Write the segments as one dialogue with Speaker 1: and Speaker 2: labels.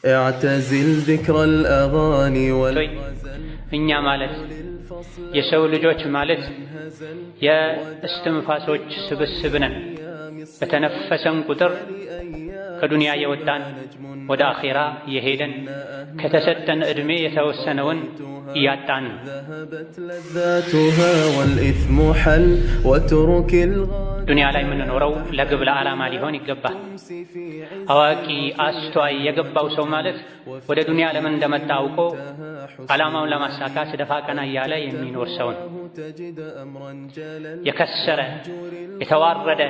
Speaker 1: اعتزل ذكر الأغاني
Speaker 2: እኛ ማለት የሰው ልጆች ማለት የእስትንፋሶች ስብስብ ነን። በተነፈሰን ቁጥር ከዱንያ የወጣን ወደ አኺራ የሄደን ከተሰጠን ዕድሜ የተወሰነውን እያጣን ዱንያ ላይ የምንኖረው ለግብ ለዓላማ ሊሆን ይገባል። አዋቂ አስተዋይ የገባው ሰው ማለት ወደ ዱንያ ለምን እንደመጣ አውቆ ዓላማውን ለማሳካት ደፋ ቀና እያለ የሚኖር ሰው ነው። የከሰረ የተዋረደ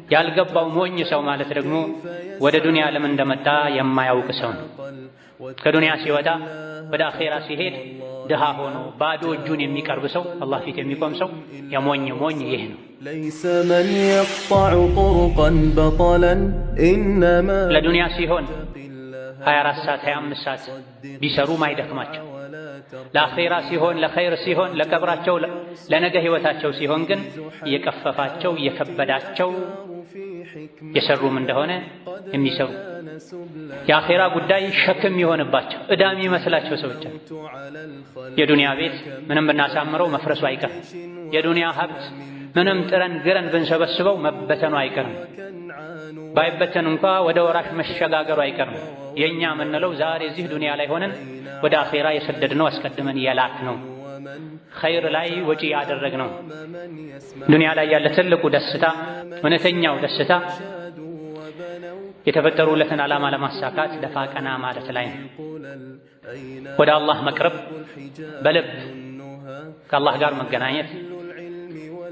Speaker 2: ያልገባው ሞኝ ሰው ማለት ደግሞ ወደ ዱንያ ለምን እንደመጣ የማያውቅ ሰው ነው። ከዱንያ ሲወጣ ወደ አኺራ ሲሄድ ድሃ ሆኖ ባዶ እጁን የሚቀርብ ሰው አላህ ፊት የሚቆም ሰው የሞኝ ሞኝ ይህ ነው። ለዱንያ ሲሆን 24 ሰዓት 25 ሰዓት ቢሰሩ ማይደክማቸው፣ ለአኺራ ሲሆን ለኸይር ሲሆን ለቀብራቸው ለነገ ህይወታቸው ሲሆን ግን እየቀፈፋቸው እየከበዳቸው የሰሩም እንደሆነ የሚሰሩ የአኺራ ጉዳይ ሸክም የሆነባቸው ዕዳም የሚመስላቸው ሰዎች አሉ። የዱንያ ቤት ምንም ብናሳምረው መፍረሱ አይቀርም። የዱንያ ሀብት ምንም ጥረን ግረን ብንሰበስበው መበተኑ አይቀርም። ባይበተን እንኳ ወደ ወራሽ መሸጋገሩ አይቀርም። የኛ የምንለው ዛሬ እዚህ ዱንያ ላይ ሆነን ወደ አኺራ የሰደድነው አስቀድመን የላክ ነው፣ ኸይር ላይ ወጪ ያደረግነው። ዱንያ ላይ ያለ ትልቁ ደስታ እውነተኛው ደስታ የተፈጠሩለትን ዓላማ ለማሳካት ደፋ ቀና ማለት ላይ ነው። ወደ አላህ መቅረብ፣ በልብ ከአላህ ጋር መገናኘት፣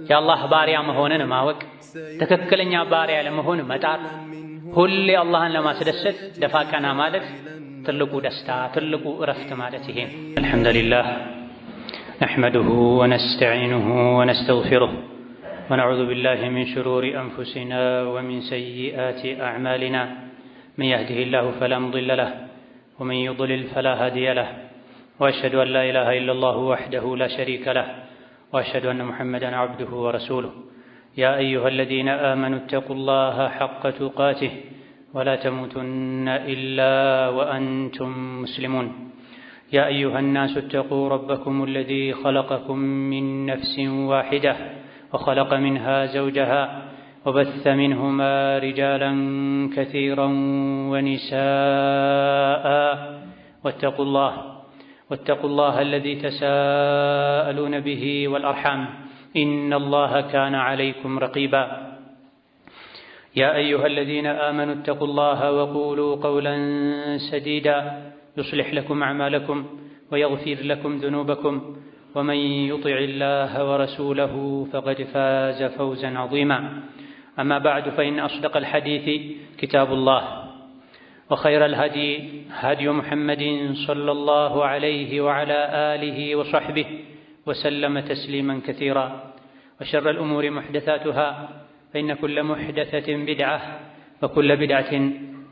Speaker 2: የአላህ ባሪያ መሆንን ማወቅ፣ ትክክለኛ ባሪያ ለመሆን መጣር፣ ሁሌ አላህን ለማስደሰት ደፋ ቀና ማለት ትልቁ ደስታ ትልቁ እረፍት ማለት ይሄ ነው። አልሐምዱሊላህ ነሕመዱሁ ወነስተዒኑሁ ወነስተግፊሩህ ونعوذ بالله من شرور أنفسنا ومن سيئات أعمالنا من يهده الله فلا مضل له ومن يضلل فلا هادي له وأشهد أن لا إله إلا الله وحده لا شريك له وأشهد أن محمدا عبده ورسوله يا أيها الذين آمنوا اتقوا الله حق تقاته ولا تموتن إلا وأنتم مسلمون يا أيها الناس اتقوا ربكم الذي خلقكم من نفس واحدة وخلق منها زوجها وبث منهما رجالا كثيرا ونساء واتقوا الله الذي تساءلون به والأرحام إن الله كان عليكم رقيبا يا أيها الذين آمنوا اتقوا الله وقولوا قولا سديدا يصلح لكم أعمالكم ويغفر لكم ذنوبكم ومن يطع الله ورسوله فقد فاز فوزا عظيما أما بعد فإن أصدق الحديث كتاب الله وخير الهدي هدي محمد صلى الله عليه وعلى آله وصحبه وسلم تسليما كثيرا وشر الأمور محدثاتها فإن كل محدثة بدعة وكل بدعة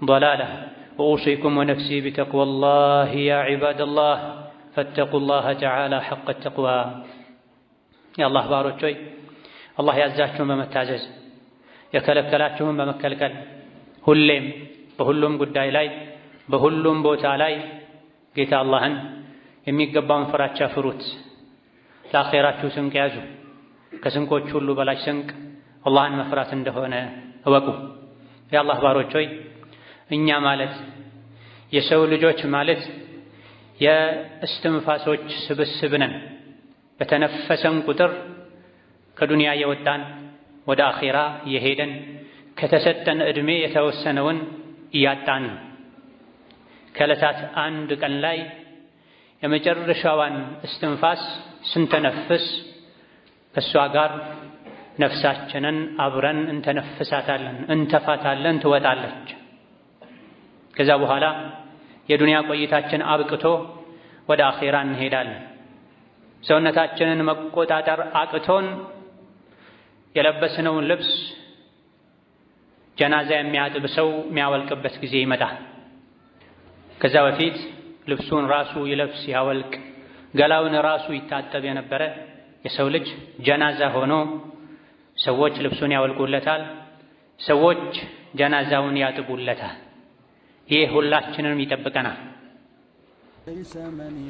Speaker 2: ضلالة وأوصيكم ونفسي بتقوى الله يا عباد الله فاتقوا الله تعالى حق التقوى يا الله باروች ሆይ አላህ ያዛችሁን በመታዘዝ የከለከላችሁን በመከልከል ሁሌም በሁሉም ጉዳይ ላይ በሁሉም ቦታ ላይ ጌታ አላህን የሚገባውን ፍራቻ ፍሩት። ለአኺራችሁ ስንቅ ያዙ። ከስንቆች ሁሉ በላይ ስንቅ አላህን መፍራት እንደሆነ እወቁ። የአላህ ባሮች ሆይ እኛ ማለት የሰው ልጆች ማለት የእስትንፋሶች ስብስብ ነን። በተነፈሰን ቁጥር ከዱንያ የወጣን ወደ አኺራ የሄደን ከተሰጠን ዕድሜ የተወሰነውን እያጣን ከዕለታት አንድ ቀን ላይ የመጨረሻዋን እስትንፋስ ስንተነፍስ ከእሷ ጋር ነፍሳችንን አብረን እንተነፍሳታለን፣ እንተፋታለን፣ ትወጣለች። ከዛ በኋላ የዱንያ ቆይታችን አብቅቶ ወደ አኺራ እንሄዳለን። ሰውነታችንን መቆጣጠር አቅቶን የለበስነውን ልብስ ጀናዛ የሚያጥብ ሰው የሚያወልቅበት ጊዜ ይመጣል። ከዛ በፊት ልብሱን ራሱ ይለብስ ያወልቅ፣ ገላውን ራሱ ይታጠብ የነበረ የሰው ልጅ ጀናዛ ሆኖ ሰዎች ልብሱን ያወልቁለታል፣ ሰዎች ጀናዛውን ያጥቡለታል። ይህ ሁላችንንም ይጠብቀናል።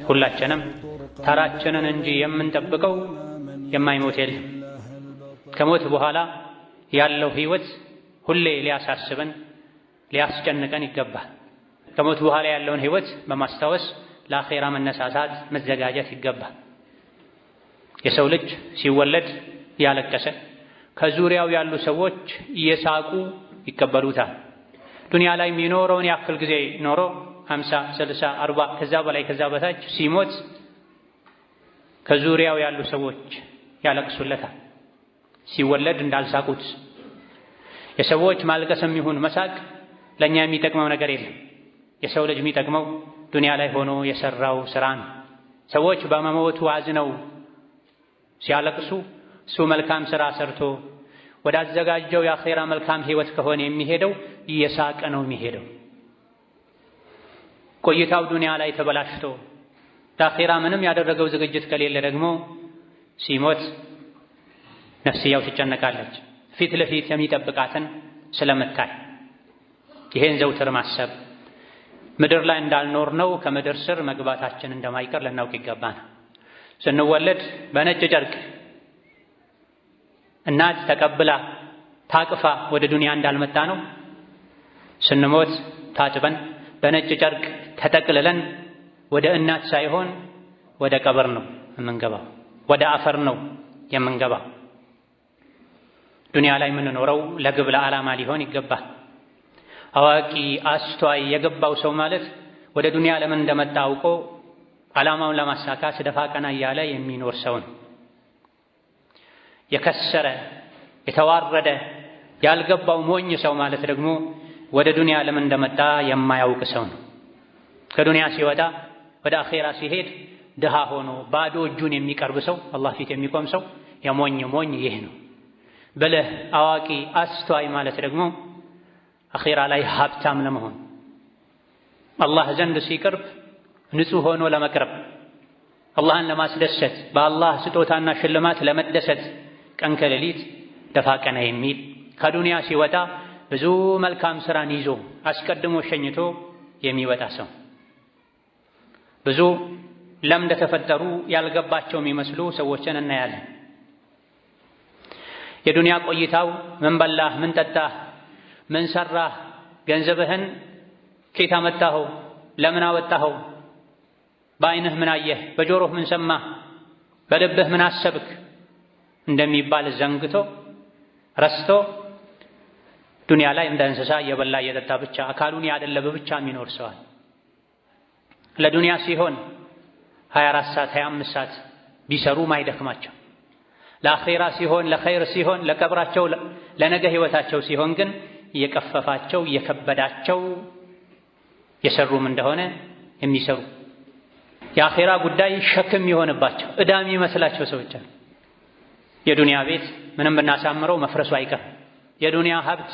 Speaker 2: ሁላችንም ተራችንን እንጂ የምንጠብቀው የማይሞት የለም። ከሞት በኋላ ያለው ህይወት ሁሌ ሊያሳስበን ሊያስጨንቀን ይገባል። ከሞት በኋላ ያለውን ህይወት በማስታወስ ለአኼራ መነሳሳት መዘጋጀት ይገባል። የሰው ልጅ ሲወለድ ያለቀሰ ከዙሪያው ያሉ ሰዎች እየሳቁ ይቀበሉታል። ዱንያ ላይ የሚኖረውን ያክል ጊዜ ኖሮ 50 60 40 ከዛ በላይ ከዛ በታች ሲሞት ከዙሪያው ያሉ ሰዎች ያለቅሱለታል። ሲወለድ እንዳልሳቁት የሰዎች ማልቀስም ይሁን መሳቅ ለኛ የሚጠቅመው ነገር የለም። የሰው ልጅ የሚጠቅመው ዱንያ ላይ ሆኖ የሰራው ስራ ነው። ሰዎች በመሞቱ አዝነው ሲያለቅሱ እሱ መልካም ስራ ሰርቶ ወዳዘጋጀው የአኼራ መልካም ህይወት ከሆነ የሚሄደው እየሳቀ ነው የሚሄደው። ቆይታው ዱንያ ላይ ተበላሽቶ ለአኼራ ምንም ያደረገው ዝግጅት ከሌለ ደግሞ ሲሞት ነፍስያው ትጨነቃለች፣ ፊት ለፊት የሚጠብቃትን ስለምታይ። ይሄን ዘውትር ማሰብ ምድር ላይ እንዳልኖር ነው ከምድር ስር መግባታችን እንደማይቀር ልናውቅ ይገባናል። ስንወለድ በነጭ ጨርቅ እናት ተቀብላ ታቅፋ ወደ ዱንያ እንዳልመጣ ነው ስንሞት ታጥበን በነጭ ጨርቅ ተጠቅልለን ወደ እናት ሳይሆን ወደ ቀብር ነው የምንገባው፣ ወደ አፈር ነው የምንገባው። ዱንያ ላይ የምንኖረው ለግብ ለዓላማ ሊሆን ይገባል። አዋቂ አስተዋይ የገባው ሰው ማለት ወደ ዱንያ ለምን እንደመጣ አውቆ ዓላማውን ለማሳካት ደፋ ቀና እያለ የሚኖር ሰው ነው። የከሰረ የተዋረደ ያልገባው ሞኝ ሰው ማለት ደግሞ ወደ ዱንያ ለምን እንደመጣ የማያውቅ ሰው ነው። ከዱንያ ሲወጣ ወደ አኼራ ሲሄድ ድሃ ሆኖ ባዶ እጁን የሚቀርብ ሰው፣ አላህ ፊት የሚቆም ሰው የሞኝ ሞኝ ይህ ነው። ብልህ አዋቂ አስተዋይ ማለት ደግሞ አኼራ ላይ ሀብታም ለመሆን አላህ ዘንድ ሲቀርብ ንጹህ ሆኖ ለመቅረብ አላህን ለማስደሰት በአላህ ስጦታና ሽልማት ለመደሰት ቀን ከሌሊት ደፋ ቀና የሚል ከዱንያ ሲወጣ ብዙ መልካም ስራን ይዞ አስቀድሞ ሸኝቶ የሚወጣ ሰው። ብዙ ለምን እንደተፈጠሩ ያልገባቸው የሚመስሉ ሰዎችን እናያለን። የዱንያ ቆይታው ምን በላህ፣ ምን ጠጣህ፣ ምን ሰራህ፣ ገንዘብህን ከየት አመጣኸው፣ ለምን አወጣኸው፣ በዓይንህ ምን አየህ፣ በጆሮህ ምን ሰማህ፣ በልብህ ምን አሰብክ እንደሚባል ዘንግቶ ረስቶ ዱንያ ላይ እንደ እንስሳ እየበላ እየጠጣ ብቻ አካሉን ያደለበ ብቻ የሚኖር ሰዋል። ለዱንያ ሲሆን 24 ሰዓት 25 ሰዓት ቢሰሩ ማይደክማቸው፣ ለአኼራ ሲሆን ለኸይር ሲሆን ለቀብራቸው ለነገ ህይወታቸው ሲሆን ግን እየቀፈፋቸው እየከበዳቸው የሰሩም እንደሆነ የሚሰሩ የአኼራ ጉዳይ ሸክም የሆነባቸው ዕዳም የሚመስላቸው ሰዎች አሉ። የዱንያ ቤት ምንም ብናሳምረው መፍረሱ አይቀርም። የዱንያ ሀብት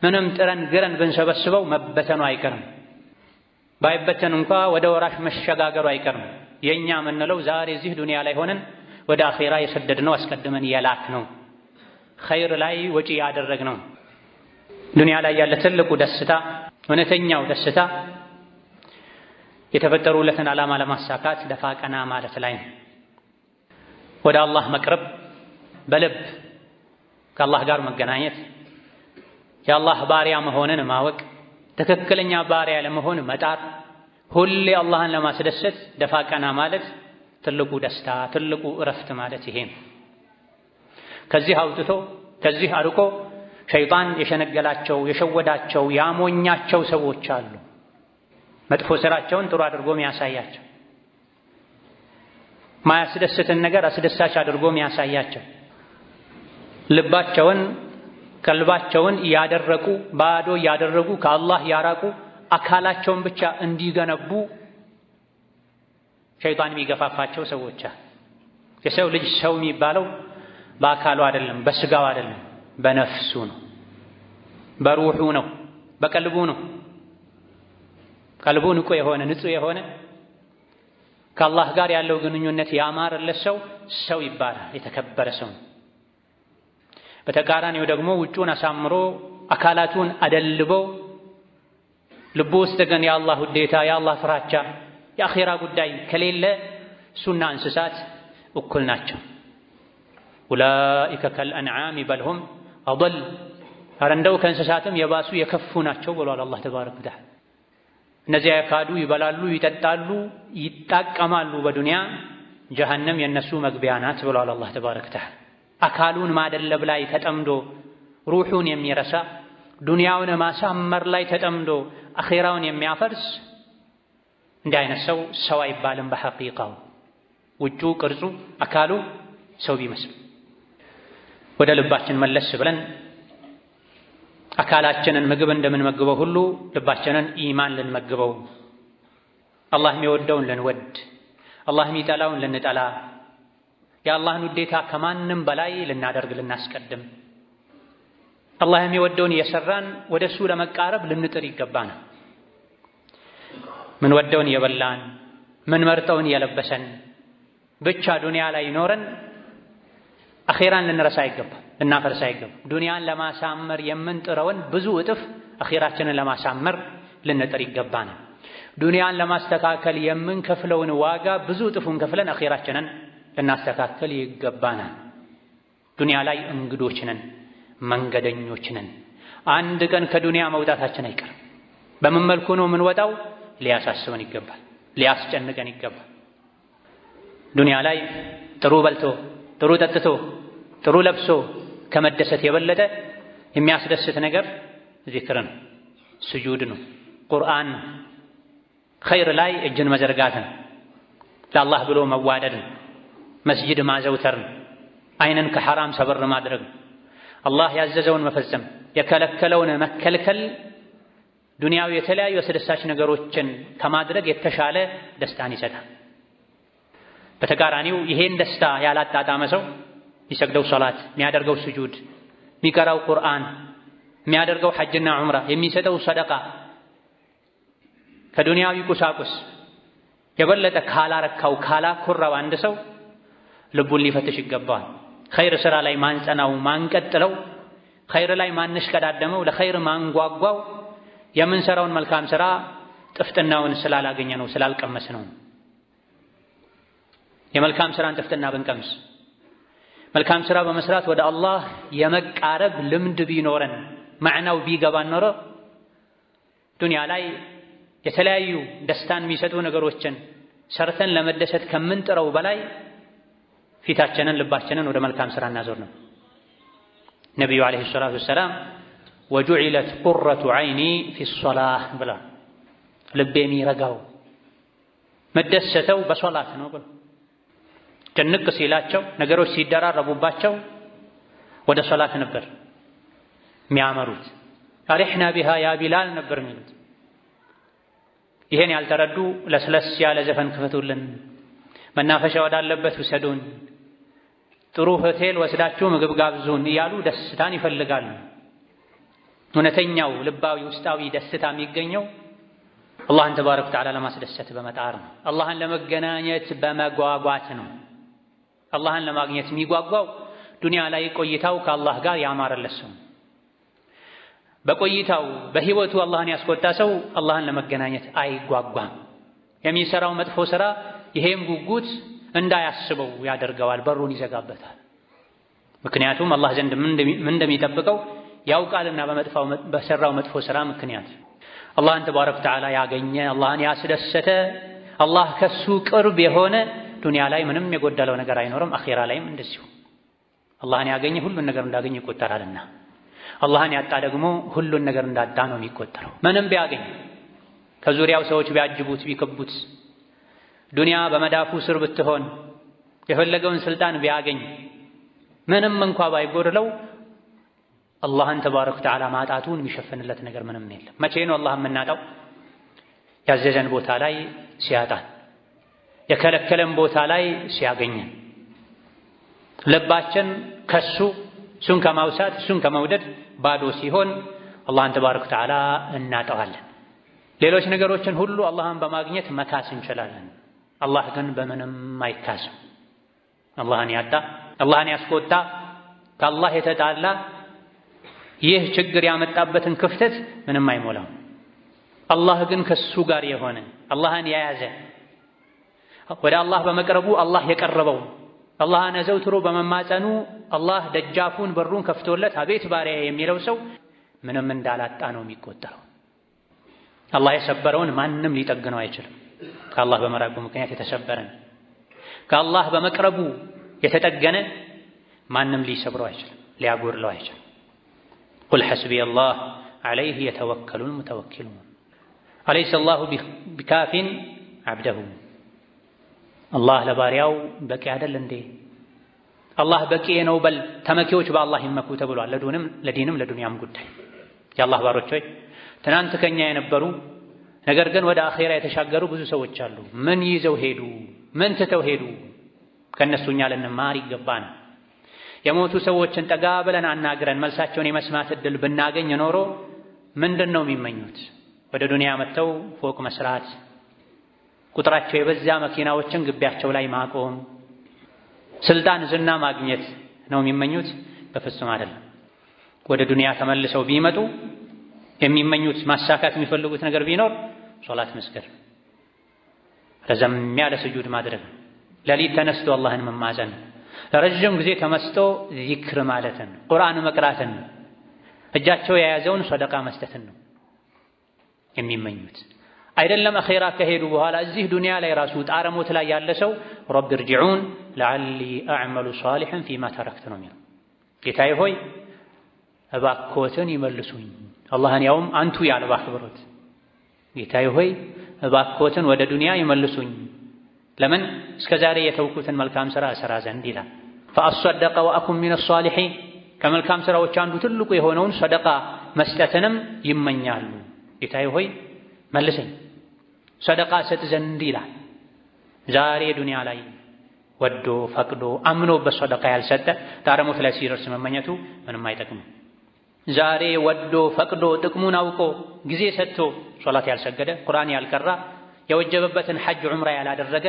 Speaker 2: ምንም ጥረን ግረን ብንሰበስበው መበተኑ አይቀርም። ባይበተን እንኳ ወደ ወራሽ መሸጋገሩ አይቀርም። የኛ የምንለው ዛሬ እዚህ ዱንያ ላይ ሆነን ወደ አኼራ የሰደድነው አስቀድመን የላክነው ኸይር ላይ ወጪ ያደረግነው። ዱንያ ላይ ያለ ትልቁ ደስታ እውነተኛው ደስታ የተፈጠሩለትን ዓላማ ለማሳካት ደፋ ቀና ማለት ላይ ነው። ወደ አላህ መቅረብ፣ በልብ ከአላህ ጋር መገናኘት፣ የአላህ ባሪያ መሆንን ማወቅ፣ ትክክለኛ ባሪያ ለመሆን መጣር፣ ሁሌ አላህን ለማስደሰት ደፋ ቀና ማለት ትልቁ ደስታ ትልቁ እረፍት ማለት ይሄ ነው። ከዚህ አውጥቶ ከዚህ አርቆ ሸይጣን የሸነገላቸው የሸወዳቸው ያሞኛቸው ሰዎች አሉ። መጥፎ ስራቸውን ጥሩ አድርጎ የሚያሳያቸው፣ ማያስደስትን ነገር አስደሳች አድርጎ የሚያሳያቸው፣ ልባቸውን ቀልባቸውን ያደረቁ ባዶ ያደረጉ ከአላህ ያራቁ አካላቸውን ብቻ እንዲገነቡ ሸይጣን የሚገፋፋቸው ሰዎች አሉ። የሰው ልጅ ሰው የሚባለው በአካሉ አይደለም፣ በስጋው አይደለም፣ በነፍሱ ነው፣ በሩሑ ነው፣ በቀልቡ ነው። ቀልቡ ንቁ የሆነ ንጹህ የሆነ ከአላህ ጋር ያለው ግንኙነት ያማረለት ሰው ሰው ይባላል፣ የተከበረ ሰው። በተቃራኒው ደግሞ ውጩን አሳምሮ አካላቱን አደልቦ ልቡ ውስጥ ግን የአላህ ውዴታ የአላህ ፍራቻ የአኺራ ጉዳይ ከሌለ እሱና እንስሳት እኩል ናቸው። ኡላኢከ ከልአንዓም በል ሁም አضል ኧረ እንደው ከእንስሳትም የባሱ የከፉ ናቸው ብሏል አላህ ተባረከ ወተዓላ። እነዚያ የካዱ ይበላሉ ይጠጣሉ ይጣቀማሉ በዱንያ ጀሀነም የነሱ መግቢያ ናት ብሏል አላህ ተባረከ ወተዓላ። አካሉን ማደለብ ላይ ተጠምዶ ሩሑን የሚረሳ ዱንያውን ማሳመር ላይ ተጠምዶ አኺራውን የሚያፈርስ እንዲህ አይነት ሰው አይባልም። በሐቂቃው ውጩ ቅርጹ አካሉ ሰው ቢመስል ወደ ልባችን መለስ ብለን አካላችንን ምግብ እንደምንመግበው ሁሉ ልባችንን ኢማን ልንመግበው፣ አላህ የሚወደውን ልንወድ፣ አላህ የሚጠላውን ልንጠላ፣ የአላህን ውዴታ ከማንም በላይ ልናደርግ ልናስቀድም፣ አላህ የሚወደውን እየሰራን ወደ እሱ ለመቃረብ ልንጥር ይገባናል። ምን ወደውን እየበላን ምን መርጠውን እየለበሰን ብቻ ዱንያ ላይ ኖረን አኺራን ልንረሳ አይገባም፣ ልናፈርስ አይገባም። ዱንያን ለማሳመር የምንጥረውን ብዙ እጥፍ አኺራችንን ለማሳመር ልንጥር ይገባናል። ዱንያን ለማስተካከል የምንከፍለውን ዋጋ ብዙ እጥፉን ከፍለን አኺራችንን ልናስተካከል ይገባናል። ዱንያ ላይ እንግዶች ነን፣ መንገደኞች ነን። አንድ ቀን ከዱንያ መውጣታችን አይቀርም። በምን መልኩ ነው የምንወጣው? ሊያሳስበን ይገባል፣ ሊያስጨንቀን ይገባል። ዱንያ ላይ ጥሩ በልቶ ጥሩ ጠጥቶ ጥሩ ለብሶ ከመደሰት የበለጠ የሚያስደስት ነገር ዚክር ነው፣ ስጁድ ነው፣ ቁርአን ነው፣ ኸይር ላይ እጅን መዘርጋት ነው፣ ለአላህ ብሎ መዋደድ ነው፣ መስጂድ ማዘውተር ነው፣ አይንን ከሐራም ሰበር ማድረግ ነው፣ አላህ ያዘዘውን መፈጸም የከለከለውን መከልከል ዱንያዊ የተለያዩ አስደሳች ነገሮችን ከማድረግ የተሻለ ደስታን ይሰጣል። በተቃራኒው ይሄን ደስታ ያላጣጣመ ሰው የሚሰግደው ሶላት፣ የሚያደርገው ስጁድ፣ የሚቀራው ቁርአን፣ የሚያደርገው ሐጅና ዑምራ፣ የሚሰጠው ሰደቃ ከዱንያዊ ቁሳቁስ የበለጠ ካላረካው ካላኮራው አንድ ሰው ልቡን ሊፈትሽ ይገባዋል። ኸይር ስራ ላይ ማንጸናው ማንቀጥለው፣ ኸይር ላይ ማንሽቀዳደመው፣ ለኸይር ማንጓጓው የምንሰራውን መልካም ስራ ጥፍጥናውን ስላላገኘ ነው፣ ስላልቀመስ ነው። የመልካም ስራን ጥፍጥና ብንቀምስ መልካም ስራ በመስራት ወደ አላህ የመቃረብ ልምድ ቢኖረን ማዕናው ቢገባን ኖሮ ዱንያ ላይ የተለያዩ ደስታን የሚሰጡ ነገሮችን ሰርተን ለመደሰት ከምንጥረው በላይ ፊታችንን ልባችንን ወደ መልካም ስራ እናዞር ነው። ነቢዩ ዓለይሂ ሰላቱ ወሰላም ወጁዒለት ቁረቱ ዐይኒ ፊሶላህ ብላ ልቤ የሚረጋው መደሰተው በሶላት ነው ብላ ጭንቅ ሲላቸው ነገሮች ሲደራረቡባቸው ወደ ሶላት ነበር የሚያመሩት። አሪሕና ቢሃ ያ ቢላል ነበር የሚሉት። ይሄን ያልተረዱ ለስለስ ያለ ዘፈን ክፈቱልን፣ መናፈሻ ወዳለበት ውሰዱን፣ ጥሩ ሆቴል ወስዳችሁ ምግብ ጋብዙን እያሉ ደስታን ይፈልጋሉ። እውነተኛው ልባዊ ውስጣዊ ደስታ የሚገኘው አላህን ተባረከ ወተዓላ ለማስደሰት በመጣር ነው። አላህን ለመገናኘት በመጓጓት ነው። አላህን ለማግኘት የሚጓጓው ዱንያ ላይ ቆይታው ከአላህ ጋር ያማረለት ሰው፣ በቆይታው በህይወቱ አላህን ያስቆጣ ሰው አላህን ለመገናኘት አይጓጓም። የሚሰራው መጥፎ ስራ ይሄም ጉጉት እንዳያስበው ያደርገዋል፣ በሩን ይዘጋበታል። ምክንያቱም አላህ ዘንድ ምን እንደሚጠብቀው ያውቃልና በሰራው መጥፎ ስራ ምክንያት አላህን ተባረከ ወተዓላ ያገኘ አላህን ያስደሰተ አላህ ከሱ ቅርብ የሆነ ዱንያ ላይ ምንም የጎደለው ነገር አይኖርም። አኺራ ላይም እንደዚሁ አላህን ያገኘ ሁሉን ነገር እንዳገኘ ይቆጠራልና አላህን ያጣ ደግሞ ሁሉን ነገር እንዳጣ ነው የሚቆጠረው። ምንም ቢያገኝ ከዙሪያው ሰዎች ቢያጅቡት ቢከቡት ዱንያ በመዳፉ ስር ብትሆን የፈለገውን ስልጣን ቢያገኝ ምንም እንኳ ባይጎድለው አላህን ተባረከ ወተዓላ ማጣቱን የሚሸፍንለት ነገር ምንም የለም። መቼ ነው አላህን የምናጣው? ያዘዘን ቦታ ላይ ሲያጣን፣ የከለከለን ቦታ ላይ ሲያገኘን፣ ልባችን ከሱ እሱን ከማውሳት እሱን ከመውደድ ባዶ ሲሆን አላህን ተባረከ ወተዓላ እናጠዋለን። ሌሎች ነገሮችን ሁሉ አላህን በማግኘት መካስ እንችላለን። አላህ ግን በምንም አይካስም። አላህን ያጣ አላህን ያስቆጣ ከአላህ የተጣላ ይህ ችግር ያመጣበትን ክፍተት ምንም አይሞላም። አላህ ግን ከሱ ጋር የሆነ አላህን የያዘ ወደ አላህ በመቅረቡ አላህ የቀረበው አላህን አዘውትሮ በመማጸኑ አላህ ደጃፉን በሩን ከፍቶለት አቤት ባሪያ የሚለው ሰው ምንም እንዳላጣ ነው የሚቆጠረው። አላህ የሰበረውን ማንም ሊጠግነው አይችልም። ከአላህ በመራቁ ምክንያት የተሰበረን ከአላህ በመቅረቡ የተጠገነ ማንም ሊሰብረው አይችልም፣ ሊያጎድለው አይችልም። ቁል ሐስቢየ አላህ ዐለይሂ የተወከሉል ሙተወኪሉን አለይሰ አላሁ ቢካፊን ዐብደሁ። አላህ ለባሪያው በቂ አይደል እንዴ? አላህ በቂ ነው በል ተመኪዎች በአላህ ይመኩ ተብሏል። ለዲንም ለዱንያም ጉዳይ የአላህ ባሮች ሆይ ትናንት ከኛ የነበሩ ነገር ግን ወደ አኼራ የተሻገሩ ብዙ ሰዎች አሉ። ምን ይዘው ሄዱ? ምን ትተው ሄዱ? ከነሱ እኛ ልንማር ይገባን። የሞቱ ሰዎችን ጠጋ ብለን አናግረን መልሳቸውን የመስማት እድል ብናገኝ ኖሮ ምንድን ነው የሚመኙት? ወደ ዱንያ መጥተው ፎቅ መስራት፣ ቁጥራቸው የበዛ መኪናዎችን ግቢያቸው ላይ ማቆም፣ ስልጣን፣ ዝና ማግኘት ነው የሚመኙት? በፍጹም አይደለም። ወደ ዱንያ ተመልሰው ቢመጡ የሚመኙት ማሳካት የሚፈልጉት ነገር ቢኖር ሶላት መስገድ፣ ረዘም ያለ ስጁድ ማድረግ፣ ሌሊት ተነስቶ አላህን መማፀን፣ ለረጅም ጊዜ ተመስጦ ዚክር ማለትን፣ ቁርአን መቅራትን፣ እጃቸው የያዘውን ሰደቃ መስጠትን ነው የሚመኙት። አይደለም አኼራ ከሄዱ በኋላ እዚህ ዱንያ ላይ ራሱ ጣረሞት ላይ ያለ ሰው ረቢ እርጅዑን ለዐሊ አዕመሉ ሷሊሐን ፊማ ተረክት ነው የሚለው። ጌታዬ ሆይ እባክዎትን ይመልሱኝ። አላህን ያውም አንቱ ያለ ባክብሮት ጌታዬ ሆይ እባክዎትን ወደ ዱንያ ይመልሱኝ። ለምን? እስከ ዛሬ የተውኩትን መልካም ሥራ እሰራ ዘንድ ይላል። ፈአሰደቀ ወአኩን ሚነ ሷሊሒን ከመልካም ሥራዎች አንዱ ትልቁ የሆነውን ሰደቃ መስጠትንም ይመኛሉ። ጌታዬ ሆይ መልሰኝ፣ ሰደቃ ሰጥ ዘንድ ይላል። ዛሬ ዱንያ ላይ ወዶ ፈቅዶ አምኖበት ሰደቃ ያልሰጠ ጣረሞት ላይ ሲደርስ መመኘቱ ምንም አይጠቅምም። ዛሬ ወዶ ፈቅዶ ጥቅሙን አውቆ ጊዜ ሰጥቶ ሶላት ያልሰገደ፣ ቁርአን ያልቀራ፣ የወጀበበትን ሐጅ ዑምራ ያላደረገ፣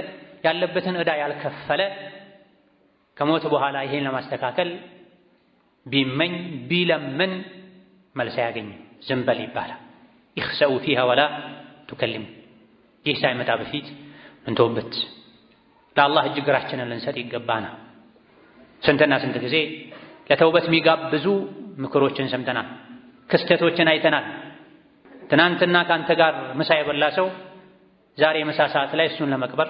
Speaker 2: ያለበትን ዕዳ ያልከፈለ ከሞት በኋላ ይሄን ለማስተካከል ቢመኝ ቢለምን መልስ አያገኝም። ዝም በል ይባላል። ይኽሰኡ ፊሃ ወላ ቱከሊሙ። ይህ ሳይመጣ በፊት እንተውበት። ለአላህ እግራችንን ልንሰጥ ይገባና ስንትና ስንት ጊዜ ለተውበት የሚጋብዙ ምክሮችን ሰምተናል፣ ክስተቶችን አይተናል። ትናንትና ከአንተ ጋር ምሳ የበላ ሰው ዛሬ ምሳ ሰዓት ላይ እሱን ለመቅበር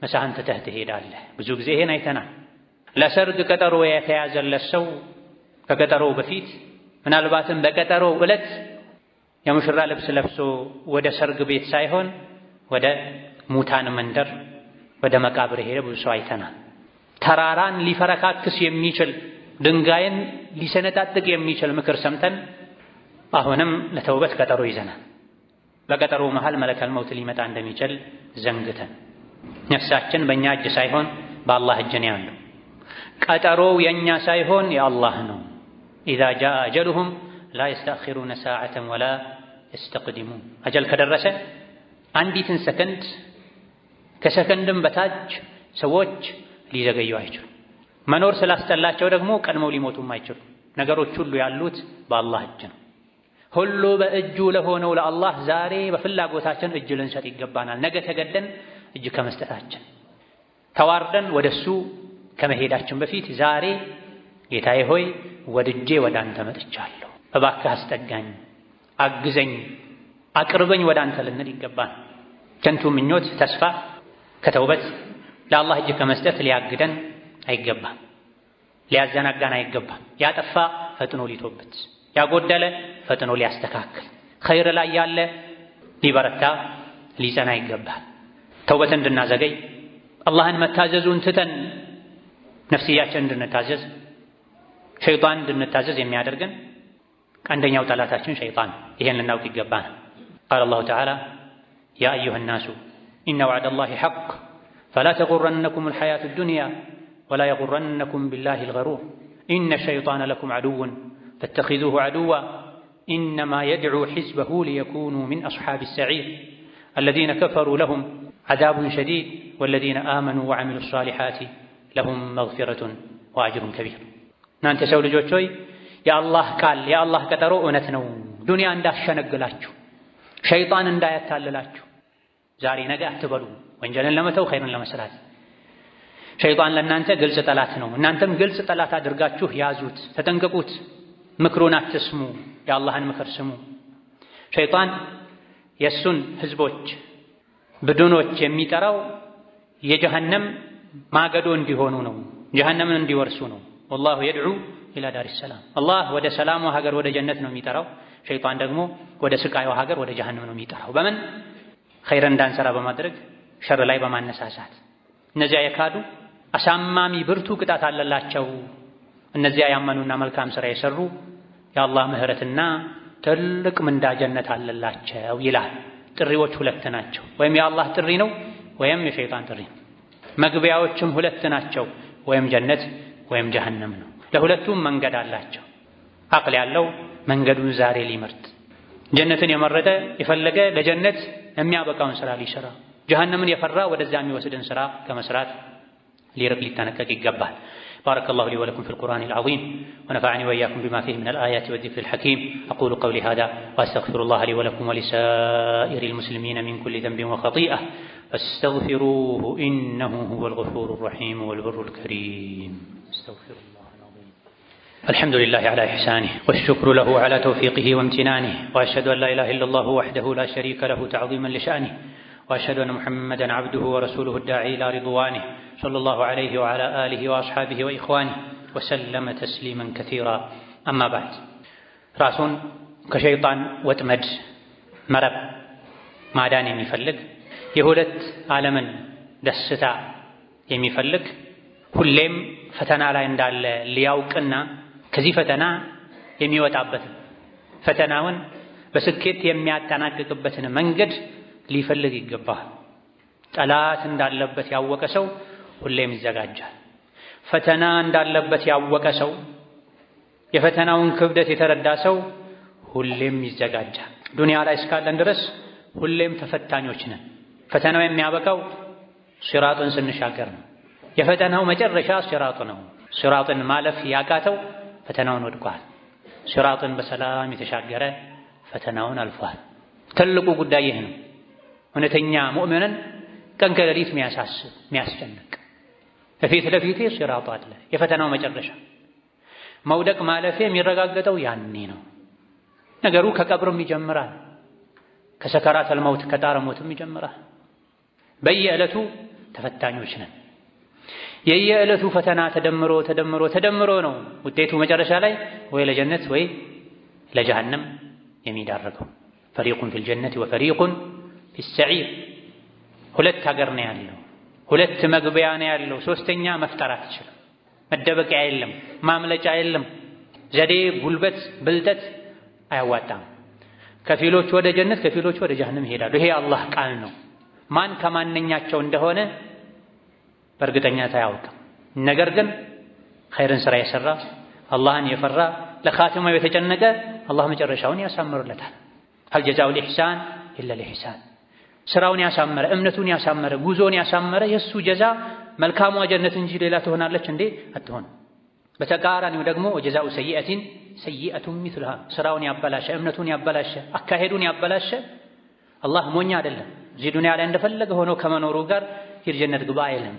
Speaker 2: ምሳህን ትተህ ትሄዳለህ። ብዙ ጊዜ ይሄን አይተናል። ለሰርግ ቀጠሮ የተያዘለት ሰው ከቀጠሮው በፊት ምናልባትም በቀጠሮው ዕለት የሙሽራ ልብስ ለብሶ ወደ ሰርግ ቤት ሳይሆን ወደ ሙታን መንደር ወደ መቃብር ሄደ ብዙ ሰው አይተናል። ተራራን ሊፈረካክስ የሚችል ድንጋይን ሊሰነጣጥቅ የሚችል ምክር ሰምተን አሁንም ለተውበት ቀጠሮ ይዘናል። በቀጠሮ መሃል መለከል መውት ሊመጣ እንደሚችል ዘንግተን ነፍሳችን በእኛ እጅ ሳይሆን በአላህ እጅ ነው ያለው። ቀጠሮው የእኛ ሳይሆን የአላህ ነው። ኢዛ ጃአ አጀሉሁም ላ የስተአኺሩነ ሰዓተን ወላ የስተቅዲሙን። አጀል ከደረሰ አንዲትን ሰከንድ ከሰከንድም በታች ሰዎች ሊዘገዩ አይችሉም። መኖር ስላስጠላቸው ደግሞ ቀድመው ሊሞቱም አይችሉም። ነገሮች ሁሉ ያሉት በአላህ እጅ ነው። ሁሉ በእጁ ለሆነው ለአላህ ዛሬ በፍላጎታችን እጅ ልንሰጥ ይገባናል። ነገ ተገደን እጅ ከመስጠታችን ተዋርደን ወደሱ ከመሄዳችን በፊት ዛሬ ጌታዬ ሆይ ወድጄ ወደ አንተ መጥቻለሁ፣ እባክህ አስጠጋኝ፣ አግዘኝ፣ አቅርበኝ ወደ አንተ ልንል ይገባል። ከንቱ ምኞት፣ ተስፋ ከተውበት ለአላህ እጅ ከመስጠት ሊያግደን አይገባም፣ ሊያዘናጋን አይገባም። ያጠፋ ፈጥኖ ሊቶበት፣ ያጎደለ ፈጥኖ ሊያስተካክል፣ ኸይር ላይ ያለ ሊበረታ ሊጸና ይገባል። ተውበት እንድናዘገይ አላህን መታዘዙን ትተን ነፍስያችን እንድንታዘዝ ሸይጣን እንድንታዘዝ የሚያደርገን አንደኛው ጠላታችን ሸይጣን። ይሄን ልናውቅ ይገባናል። ቃለ አላሁ ተዓላ ያ አዩሃ ናሱ ኢነ ወዕደላሂ ሐቅ ፈላ ተጉረነኩም አልሐያቱ ዱንያ ወላ የጉረነኩም ቢላሂ አልገሩር ኢነ ሸይጣነ ለኩም ዐዱውን ፈተኺዙሁ ዐዱዋ ኢነማ የድዑ ሒዝበሁ ሊየኩኑ ሚን አስሓቢ ሰዒር አለዚነ ከፈሩ ለሁም ዐዛቡን ሸዲድ ወለዚነ አመኑ ወዐሚሉ ሷሊሓቲ ለሁም መግፊረቱን ወአጅሩን ከቢር። እናንተ ሰው ልጆች ሆይ የአላህ ቃል የአላህ ቀጠሮ እውነት ነው። ዱንያ እንዳሸነግላችሁ ሸይጣን እንዳያታልላችሁ ዛሬ ነገ አትበሉ። ወንጀልን ለመተው ኸይርን ለመስራት ሸይጣን ለእናንተ ግልጽ ጠላት ነው። እናንተም ግልጽ ጠላት አድርጋችሁ ያዙት፣ ተጠንቀቁት። ምክሩን አትስሙ፣ የአላህን ምክር ስሙ። ሸይጣን የእሱን ህዝቦች ብዱኖች የሚጠራው የጀሃነም ማገዶ እንዲሆኑ ነው፣ ጀሃነምን እንዲወርሱ ነው። ወላሁ የድዑ ኢላ ዳሪ ሰላም። አላህ ወደ ሰላሙ ሀገር ወደ ጀነት ነው የሚጠራው። ሸይጣን ደግሞ ወደ ስቃዩ ሀገር ወደ ጀሃነም ነው የሚጠራው። በምን? ኸይር እንዳንሰራ በማድረግ ሸር ላይ በማነሳሳት። እነዚያ የካዱ አሳማሚ ብርቱ ቅጣት አለላቸው። እነዚያ ያመኑና መልካም ሥራ የሰሩ የአላህ ምህረትና ትልቅ ምንዳ ጀነት አለላቸው ይላል። ጥሪዎች ሁለት ናቸው። ወይም የአላህ ጥሪ ነው ወይም የሸይጣን ጥሪ ነው። መግቢያዎችም ሁለት ናቸው። ወይም ጀነት ወይም ጀሃነም ነው። ለሁለቱም መንገድ አላቸው። አቅል ያለው መንገዱን ዛሬ ሊመርጥ፣ ጀነትን የመረጠ የፈለገ ለጀነት የሚያበቃውን ሥራ ሊሰራ፣ ጀሃነምን የፈራ ወደዛ የሚወስድን ሥራ ከመስራት ሊርቅ ሊጠነቀቅ ይገባል። بارك الله لي ولكم في القرآن العظيم ونفعني وإياكم بما فيه من الآيات والذكر الحكيم. أقول قولي هذا وأستغفر الله لي ولكم ولسائر المسلمين من كل ذنب وخطيئة فاستغفروه إنه هو الغفور الرحيم والبر الكريم. استغفر الله العظيم. الحمد لله على إحسانه والشكر له على توفيقه وامتنانه وأشهد أن لا إله إلا الله وحده لا شريك له تعظيما لشأنه وأشهد أن محمدًا عبده ورسوله الداعي إلى رضوانه صلى الله عليه وعلى آله وأصحابه وإخوانه وسلم تسليما كثيرا. أما بعد راسون كشيطان وتمد مرب ማዳን የሚፈልግ የሁለት ዓለምን ደስታ የሚፈልግ ሁሌም ፈተና ላይ እንዳለ ሊያውቅና ከዚህ ፈተና የሚወጣበት ፈተናውን በስኬት የሚያጠናቅቅበትን መንገድ ሊፈልግ ይገባል። ጠላት እንዳለበት ያወቀ ሰው ሁሌም ይዘጋጃል። ፈተና እንዳለበት ያወቀ ሰው፣ የፈተናውን ክብደት የተረዳ ሰው ሁሌም ይዘጋጃል። ዱንያ ላይ እስካለን ድረስ ሁሌም ተፈታኞች ነን። ፈተናው የሚያበቃው ሲራጥን ስንሻገር ነው። የፈተናው መጨረሻ ሲራጥ ነው። ሲራጥን ማለፍ ያቃተው ፈተናውን ወድቋል። ሲራጥን በሰላም የተሻገረ ፈተናውን አልፏል። ትልቁ ጉዳይ ይህ ነው። እውነተኛ ሙእሚንን ቀን ከሌሊት የሚያሳስብ የሚያስጨንቅ ከፊት ለፊቴ ሲራጥ አለ። የፈተናው መጨረሻ መውደቅ ማለፌ የሚረጋገጠው ያኔ ነው። ነገሩ ከቀብርም ይጀምራል። ከሰከራተል መውት ከጣረ ሞትም ይጀምራል። በየዕለቱ ተፈታኞች ነን። የየዕለቱ ፈተና ተደምሮ ተደምሮ ተደምሮ ነው ውጤቱ መጨረሻ ላይ ወይ ለጀነት ወይ ለጀሃነም የሚዳረገው። ፈሪቁን ፊል ጀነቲ ወፈሪቁን ፊሰዒር። ሁለት ሀገር ነው ያለው፣ ሁለት መግቢያ ነው ያለው። ሶስተኛ መፍጠር አትችልም። መደበቂያ የለም፣ ማምለጫ የለም። ዘዴ፣ ጉልበት፣ ብልጠት አያዋጣም። ከፊሎች ወደ ጀነት ከፊሎች ወደ ጀሃነም ይሄዳሉ። ይሄ አላህ ቃል ነው። ማን ከማንኛቸው እንደሆነ በእርግጠኛት አያውቅም። ነገር ግን ኸይርን ስራ የሰራ አላህን የፈራ ለኻቲማው የተጨነቀ አላህ መጨረሻውን ያሳምርለታል። ሀል ጀዛኡል ኢሕሳን ኢላ ልኢሕሳን። ስራውን ያሳመረ፣ እምነቱን ያሳመረ፣ ጉዞውን ያሳመረ የእሱ ጀዛ መልካሟ ጀነት እንጂ ሌላ ትሆናለች እንዴ? አትሆንም። በተቃራኒው ደግሞ ወጀዛኡ ሰይአቲን ሰይአቱን ሚስሉሃ። ስራውን ያበላሸ፣ እምነቱን ያበላሸ፣ አካሄዱን ያበላሸ አላህ ሞኝ አይደለም። እዚህ ዱንያ ላይ እንደፈለገ ሆኖ ከመኖሩ ጋር ሂድ ጀነት ግባ አይልም።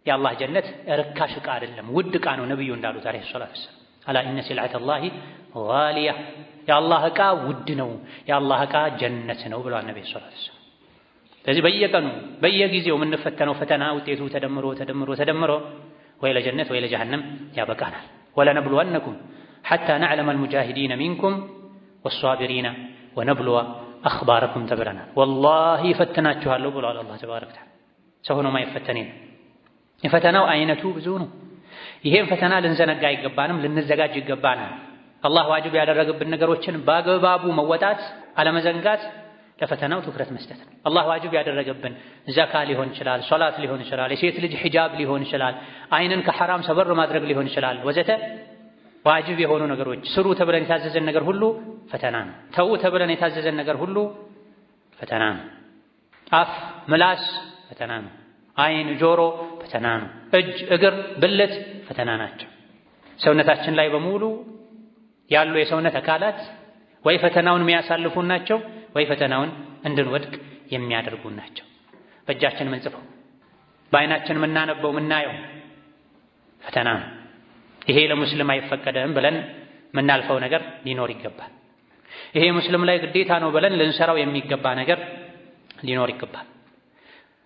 Speaker 2: የአላህ ጀነት ርካሽ ዕቃ አይደለም፣ ውድ ዕቃ ነው። ነብዩ እንዳሉት አለይሂ ሰላቱ ወሰላም አላ ኢነ ሲልዐተላሂ ጋሊያ፣ የአላህ ዕቃ ውድ ነው፣ የአላህ ዕቃ ጀነት ነው ብለዋል ነብዩ ሰለላሁ ዐለይሂ ወሰለም። ስለዚህ በየቀኑ በየጊዜው የምንፈተነው ፈተና ውጤቱ ተደምሮ ተደምሮ ተደምሮ ወይ ለጀነት ወይ ለጀሃነም ያበቃናል። ወለነብሉወነኩም ሐታ ነዕለመ አልሙጃሂዲነ ሚንኩም ወሷቢሪነ ወነብሉወ አኽባረኩም ተብለናል። ወላሂ ፈትናችኋለሁ ብሏል አላህ ተባረከ ወተዓላ። ሰው ሆኖ ማይፈተን የለም። የፈተናው አይነቱ ብዙ ነው። ይሄን ፈተና ልንዘነጋ አይገባንም፣ ልንዘጋጅ ይገባናል። አላህ ዋጅብ ያደረገብን ነገሮችን በአግባቡ መወጣት አለመዘንጋት ለፈተናው ትኩረት መስጠት ነው። አላህ ዋጅብ ያደረገብን ዘካ ሊሆን ይችላል፣ ሶላት ሊሆን ይችላል፣ የሴት ልጅ ሒጃብ ሊሆን ይችላል፣ አይንን ከሐራም ሰበር ማድረግ ሊሆን ይችላል ወዘተ ዋጅብ የሆኑ ነገሮች። ስሩ ተብለን የታዘዘን ነገር ሁሉ ፈተና ነው። ተው ተብለን የታዘዘን ነገር ሁሉ ፈተና ነው። አፍ፣ ምላስ ፈተና ነው። አይን፣ ጆሮ ፈተና ነው። እጅ፣ እግር፣ ብልት ፈተና ናቸው። ሰውነታችን ላይ በሙሉ ያሉ የሰውነት አካላት ወይ ፈተናውን የሚያሳልፉ ናቸው ወይ ፈተናውን እንድንወድቅ የሚያደርጉን ናቸው። በእጃችን ምንጽፈው በአይናችን ምናነበው ምናየው ፈተና ነው። ይሄ ለሙስሊም አይፈቀደም ብለን ምናልፈው ነገር ሊኖር ይገባል። ይሄ ሙስሊም ላይ ግዴታ ነው ብለን ልንሰራው የሚገባ ነገር ሊኖር ይገባል።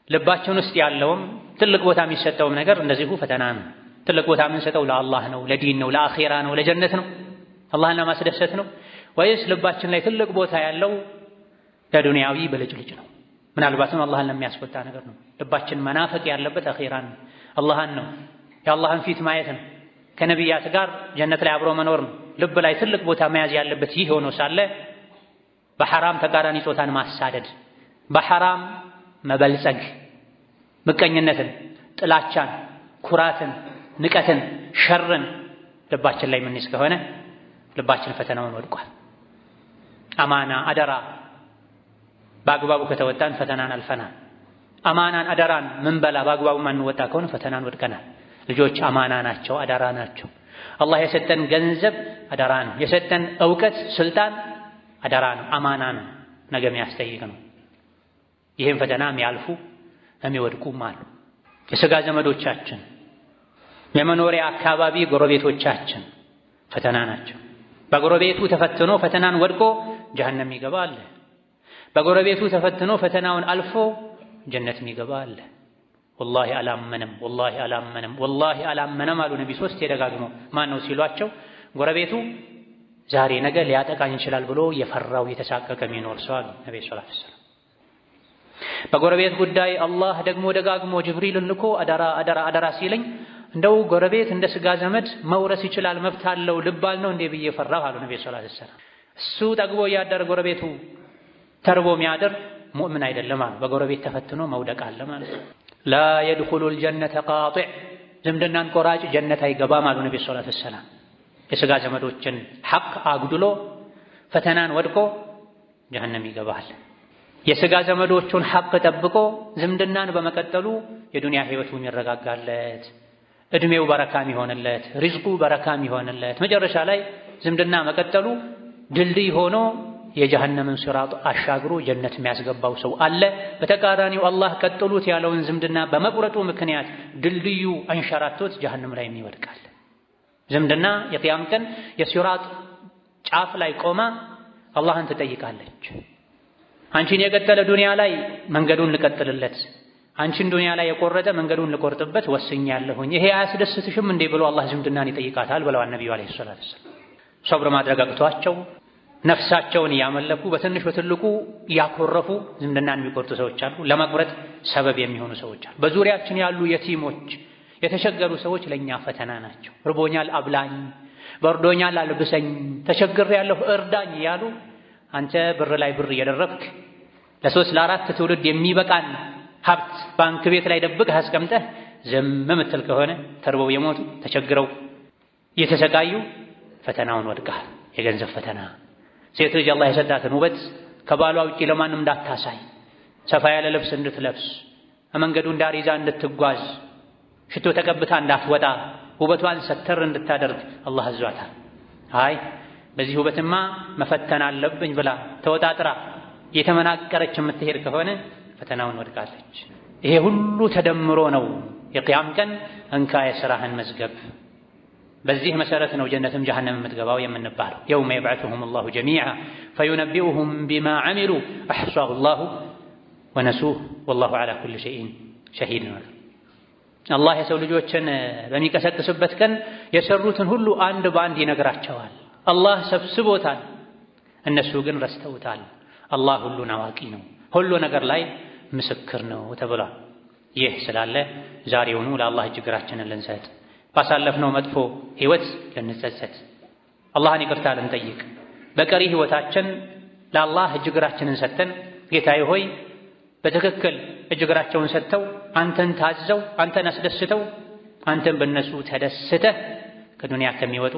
Speaker 2: ልባችን ውስጥ ያለውም ትልቅ ቦታ የሚሰጠውም ነገር እንደዚሁ ፈተና ነው። ትልቅ ቦታ የምንሰጠው ለአላህ ነው፣ ለዲን ነው፣ ለአኺራ ነው፣ ለጀነት ነው፣ አላህን ለማስደሰት ነው ወይስ ልባችን ላይ ትልቅ ቦታ ያለው ለዱንያዊ ብልጭልጭ ነው? ምናልባትም አላህን ለሚያስቆጣ ነገር ነው። ልባችን መናፈቅ ያለበት አኺራን ነው፣ አላህን ነው፣ የአላህን ፊት ማየት ነው፣ ከነቢያት ጋር ጀነት ላይ አብሮ መኖር ነው። ልብ ላይ ትልቅ ቦታ መያዝ ያለበት ይህ ሆኖ ሳለ በሐራም ተቃራኒ ጾታን ማሳደድ፣ በሐራም መበልጸግ፣ ምቀኝነትን፣ ጥላቻን፣ ኩራትን፣ ንቀትን፣ ሸርን ልባችን ላይ ምንይዝ ከሆነ ልባችን ፈተናውን ወድቋል። አማና አደራ በአግባቡ ከተወጣን ፈተናን አልፈናል። አማናን አደራን ምንበላ በአግባቡ ማንወጣ ከሆነ ፈተናን ወድቀናል። ልጆች አማና ናቸው፣ አደራ ናቸው። አላህ የሰጠን ገንዘብ አደራ ነው። የሰጠን ዕውቀት፣ ስልጣን አደራ ነው፣ አማና ነው፣ ነገ የሚያስጠይቅ ነው። ይህም ፈተና የሚያልፉ የሚወድቁም አሉ። የሥጋ ዘመዶቻችን፣ የመኖሪያ አካባቢ ጎረቤቶቻችን ፈተና ናቸው። በጎረቤቱ ተፈትኖ ፈተናን ወድቆ ጀሀነም የሚገባ አለ። በጎረቤቱ ተፈትኖ ፈተናውን አልፎ ጀነት የሚገባ አለ። ወላሂ አላመነም፣ ወላሂ አላመነም፣ ወላሂ አላመነም አሉ ነቢ ሶስት የደጋግመው። ማን ነው ሲሏቸው ጎረቤቱ ዛሬ ነገ ሊያጠቃኝ ይችላል ብሎ የፈራው የተሳቀቀ የሚኖር ሰው አሉ ነቢ ሰለላሁ ዐለይሂ ወሰለም። በጎረቤት ጉዳይ አላህ ደግሞ ደጋግሞ ጅብሪልን ልኮ አደራ አደራ አደራ ሲለኝ እንደው ጎረቤት እንደ ሥጋ ዘመድ መውረስ ይችላል መብት አለው ልባል ነው እንዴ ብዬ ፈራሁ አሉ ነቢ ሰለላሁ ዐለይሂ ወሰለም። እሱ ጠግቦ እያደረ ጎረቤቱ ተርቦ የሚያድር ሙእምን አይደለም አሉ። በጎረቤት ተፈትኖ መውደቅ አለ ማለት ነው። ላ የድኹሉል ጀነተ ቃጢዕ፣ ዝምድናን ቆራጭ ጀነት አይገባም አሉ ነቢ ሰለላሁ ዐለይሂ ወሰለም። የሥጋ ዘመዶችን ሐቅ አጉድሎ ፈተናን ወድቆ ጀሀነም ይገባል። የሥጋ ዘመዶቹን ሐቅ ጠብቆ ዝምድናን በመቀጠሉ የዱንያ ህይወቱ የሚረጋጋለት፣ እድሜው በረካም ይሆንለት፣ ሪዝቁ በረካም ይሆንለት፣ መጨረሻ ላይ ዝምድና መቀጠሉ ድልድይ ሆኖ የጀሀነምን ሲራጥ አሻግሮ ጀነት የሚያስገባው ሰው አለ። በተቃራኒው አላህ ቀጥሉት ያለውን ዝምድና በመቁረጡ ምክንያት ድልድዩ አንሸራቶት ጀሀነም ላይ ይወድቃል። ዝምድና የቂያም ቀን የሲራጥ ጫፍ ላይ ቆማ አላህን ትጠይቃለች። አንቺን የቀጠለ ዱንያ ላይ መንገዱን ልቀጥልለት፣ አንቺን ዱንያ ላይ የቆረጠ መንገዱን ልቆርጥበት ወስኛለሁኝ፣ ይሄ አያስደስትሽም እንዴ ብሎ አላህ ዝምድናን ይጠይቃታል ብለዋል ነብዩ አለይሂ ሰላቱ ወሰላም። ሶብር ማድረግ አቅቷቸው ነፍሳቸውን እያመለኩ በትንሽ በትልቁ እያኮረፉ ዝምድናን የሚቆርጡ ሰዎች አሉ። ለመቁረጥ ሰበብ የሚሆኑ ሰዎች አሉ። በዙሪያችን ያሉ የቲሞች የተቸገሩ ሰዎች ለኛ ፈተና ናቸው። ርቦኛል አብላኝ፣ በርዶኛል አልብሰኝ፣ ተቸግሬያለሁ እርዳኝ እያሉ አንተ ብር ላይ ብር እየደረብክ ለሶስት ለአራት ትውልድ የሚበቃን ሀብት ባንክ ቤት ላይ ደብቀህ አስቀምጠህ ዝም ምትል ከሆነ ተርበው የሞቱ ተቸግረው እየተሰቃዩ ፈተናውን ወድቀሃል። የገንዘብ ፈተና፣ ሴት ልጅ አላህ የሰጣትን ውበት ከባሏ ውጪ ለማንም እንዳታሳይ፣ ሰፋ ያለ ልብስ እንድትለብስ፣ መንገዱን ዳር ይዛ እንድትጓዝ፣ ሽቶ ተቀብታ እንዳትወጣ፣ ውበቷን ሰተር እንድታደርግ አላህ አዟታል። አይ በዚህ ውበትማ መፈተን አለብኝ ብላ ተወጣጥራ የተመናቀረች የምትሄድ ከሆነ ፈተናውን ወድቃለች። ይሄ ሁሉ ተደምሮ ነው የቂያም ቀን እንካ የሥራህን መዝገብ። በዚህ መሰረት ነው ጀነትም ጀሀነም የምትገባው የምንባለው። የውመ የብዐሱሁም አላሁ ጀሚዓ ፈዩነቢኡሁም ቢማ ዐሚሉ አሕሷሁ አላሁ ወነሱህ ወላሁ ዐላ ኩሊ ሸይኢን ሸሂድ ነው። አላህ የሰው ልጆችን በሚቀሰቅስበት ቀን የሰሩትን ሁሉ አንድ በአንድ ይነግራቸዋል። አላህ ሰብስቦታል፣ እነሱ ግን ረስተውታል። አላህ ሁሉን አዋቂ ነው፣ ሁሉ ነገር ላይ ምስክር ነው ተብሏል። ይህ ስላለ ዛሬውኑ ለአላህ እጅግራችንን ልንሰጥ፣ ባሳለፍነው መጥፎ ህይወት ልንጸጸት፣ አላህን ይቅርታ ልንጠይቅ፣ በቀሪ ህይወታችን ለአላህ እጅግራችንን ሰጥተን ጌታዬ ሆይ በትክክል እጅግራቸውን ሰጥተው አንተን ታዘው አንተን አስደስተው አንተን በእነሱ ተደስተህ ከዱንያ ከሚወጡ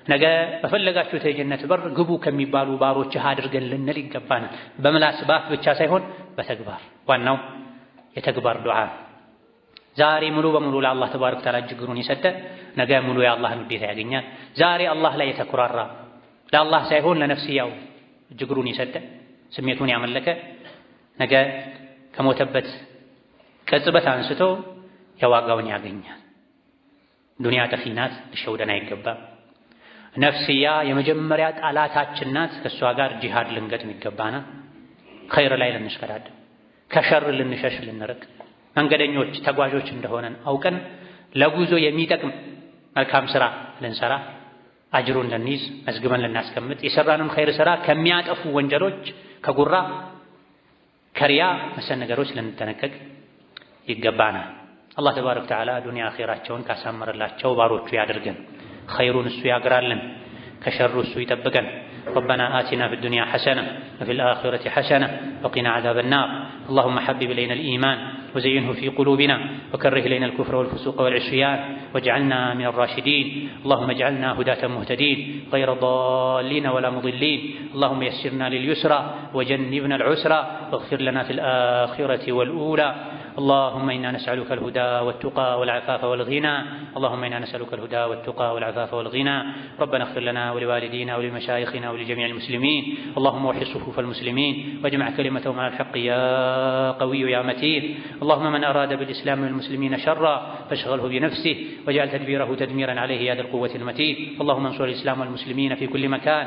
Speaker 2: ነገ በፈለጋችሁት የጀነት በር ግቡ ከሚባሉ ባሮችህ አድርገን ልንል ይገባናል። በምላስ ባፍ ብቻ ሳይሆን በተግባር። ዋናው የተግባር ዱዓ። ዛሬ ሙሉ በሙሉ ለአላህ ተባረከ ወተዓላ እጅግሩን የሰጠ ነገ ሙሉ የአላህን ውዴታ ያገኛል። ዛሬ አላህ ላይ የተኩራራ ለአላህ ሳይሆን ለነፍስያው እጅግሩን የሰጠ ስሜቱን ያመለከ ነገ ከሞተበት ቅጽበት አንስቶ የዋጋውን ያገኛል። ዱንያ ጠፊ ናት፣ ልሸውደን አይገባም። ነፍስያ የመጀመሪያ ጠላታችን ናት። ከእሷ ጋር ጂሃድ ልንገጥም ይገባና ኸይር ላይ ልንሽቀዳደም፣ ከሸር ልንሸሽ ልንርቅ፣ መንገደኞች ተጓዦች እንደሆነን አውቀን ለጉዞ የሚጠቅም መልካም ስራ ልንሰራ፣ አጅሩን ልንይዝ መዝግበን ልናስቀምጥ፣ የሰራንም ኸይር ስራ ከሚያጠፉ ወንጀሎች ከጉራ ከሪያ መሰል ነገሮች ልንጠነቀቅ ይገባናል። አላህ ተባረከ ወተዓላ ዱንያ አኺራቸውን ካሳመረላቸው ባሮቹ ያድርገን። ኸይሩን እሱ ያግራልን፣ ከሸሩ እሱ ይጠብቀን። ربنا آتنا في الدنيا حسنة وفي الآخرة حسنة وقنا عذاب النار. اللهم حبب إلينا الإيمان وزينه في قلوبنا وكره إلينا الكفر والفسوق والعصيان واجعلنا من الراشدين. اللهم اجعلنا هداة مهتدين غير ضالين ولا مضلين. اللهم يسرنا لليسرى وجنبنا العسرى واغفر لنا في الآخرة والأولى. اللهم إنا نسألك الهدى والتقى والعفاف والغنى. اللهم إنا نسألك الهدى والتقى والعفاف والغنى. ربنا اغفر لنا ولوالدينا ولمشايخنا ولجميع المسلمين. اللهم وحد صفوف المسلمين واجمع كلمتهم على الحق يا قوي يا متين. اللهم من أراد بالإسلام والمسلمين شرا فاشغله بنفسه واجعل تدبيره تدميرا عليه يا ذا القوة المتين. اللهم انصر الإسلام والمسلمين في كل مكان.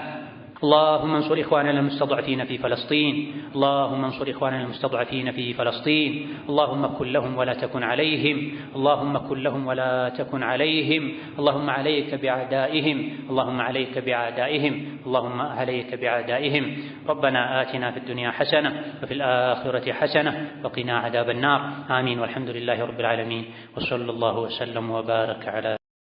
Speaker 2: اللهم انصر إخواننا المستضعفين في فلسطين. اللهم انصر إخواننا المستضعفين في فلسطين. اللهم كن لهم ولا تكن عليهم. اللهم كن لهم ولا تكن عليهم. اللهم عليك بأعدائهم. اللهم عليك بأعدائهم. اللهم عليك بأعدائهم. ربنا آتنا في الدنيا حسنة وفي الآخرة حسنة وقنا عذاب النار. آمين والحمد لله رب العالمين وصلى الله وسلم وبارك على